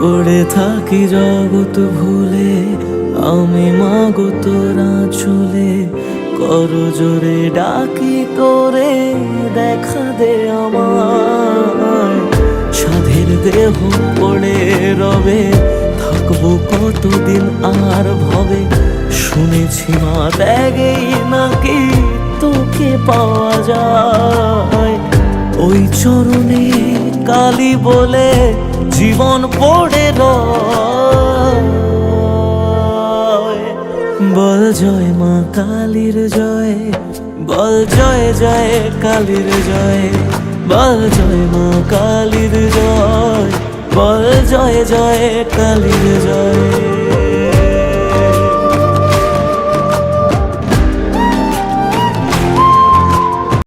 পড়ে থাকি জগৎ ভুলে, আমি মাগো তোরা চলে করো জোরে ডাকি তোরে, দেখা দে আমার। সাধের দেহ পড়ে রবে, থাকবো কতদিন আর ভবে, শুনেছি মা ত্যাগেই নাকি তোকে পাওয়া যায়। ওই চরণে কালী বলে জীবন পড়ে রয়। বল জয় মা কালীর জয়, বল জয় জয় কালীর জয়, বল জয় মা কালীর জয়, বল জয় জয় কালীর জয়।